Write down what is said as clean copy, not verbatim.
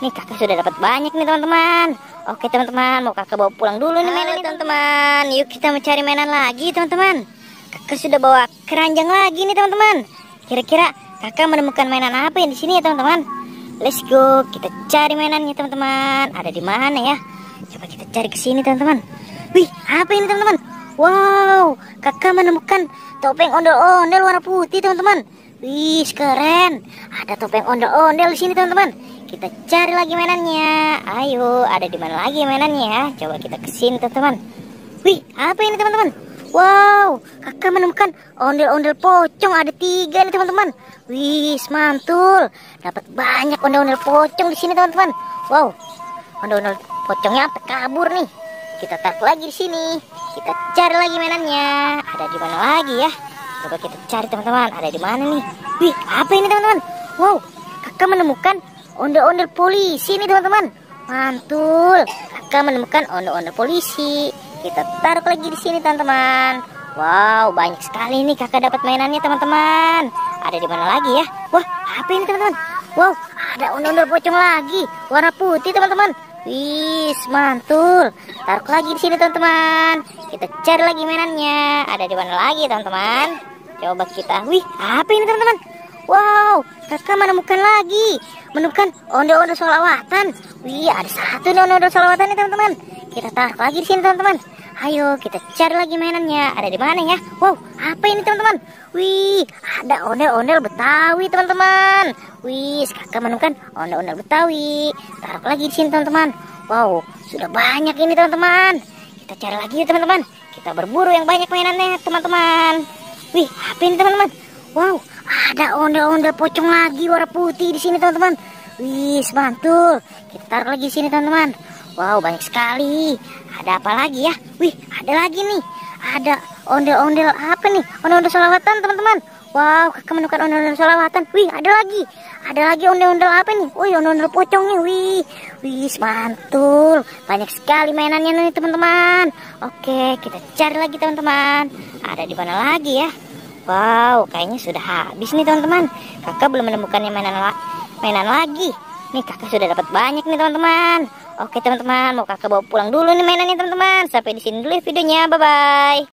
Nih kakak sudah dapat banyak nih teman-teman. Oke teman-teman, mau kakak bawa pulang dulu nih mainan teman-teman. Yuk kita mencari mainan lagi teman-teman. Kakak sudah bawa keranjang lagi nih teman-teman. Kira-kira kakak menemukan mainan apa yang di sini ya teman-teman? Let's go, kita cari mainannya teman-teman. Ada di mana ya? Coba kita cari ke sini teman-teman. Wih, apa ini teman-teman? Wow, kakak menemukan topeng ondel-ondel warna putih teman-teman. Wih, keren. Ada topeng ondel-ondel di sini teman-teman. Kita cari lagi mainannya. Ayo, ada di mana lagi mainannya ya? Coba kita ke sini teman-teman. Wih, apa ini teman-teman? Wow, kakak menemukan ondel-ondel pocong. Ada 3 nih teman-teman. Wih, mantul. Dapat banyak ondel-ondel pocong di sini teman-teman. Wow, ondel-ondel pocongnya sampai kabur nih. Kita tarik lagi di sini. Kita cari lagi mainannya. Ada di mana lagi ya? Coba kita cari teman-teman. Ada di mana nih? Wih, apa ini teman-teman? Wow, kakak menemukan ondel-ondel polisi nih teman-teman. Mantul. Kakak menemukan ondel-ondel polisi. Kita taruh lagi di sini teman-teman. Wow, banyak sekali nih kakak dapat mainannya teman-teman. Ada di mana lagi ya? Wah, apa ini teman-teman? Wow, ada ondel-ondel pocong lagi. Warna putih teman-teman. Wih, mantul. Taruh lagi di sini teman-teman. Kita cari lagi mainannya. Ada di mana lagi teman-teman? Coba kita. Wih, apa ini teman-teman? Wow, kakak menemukan lagi. Menemukan ondel-ondel solawatan. Wih, ada 1 nih ondel-ondel solawatan nih teman-teman. Kita taruh lagi di sini teman-teman. Ayo kita cari lagi mainannya. Ada di mana ya? Wow, apa ini teman-teman? Wih, ada ondel-ondel Betawi teman-teman. Wih, kakak menemukan ondel-ondel Betawi. Taruh lagi di sini teman-teman. Wow, sudah banyak ini teman-teman. Kita cari lagi teman-teman. Kita berburu yang banyak mainannya teman-teman. Wih, apa ini teman-teman? Wow, ada ondel-ondel pocong lagi warna putih di sini teman-teman. Wih, mantul. Kita taruh lagi di sini teman-teman. Wow, banyak sekali. Ada apa lagi ya? Wih, ada lagi nih. Ada ondel-ondel apa nih? Ondel-ondel solawatan teman-teman. Wow, kakak menemukan ondel-ondel solawatan. Wih, ada lagi. Ada lagi ondel-ondel apa nih? Wih, ondel-ondel pocongnya. Wih, mantul. Banyak sekali mainannya nih teman-teman. Oke, kita cari lagi teman-teman. Ada di mana lagi ya? Wow, kayaknya sudah habis nih teman-teman. Kakak belum menemukannya mainan lagi. Nih kakak sudah dapat banyak nih teman-teman. Oke teman-teman, mau kakak bawa pulang dulu nih mainannya teman-teman. Sampai di sini dulu ya videonya. Bye-bye.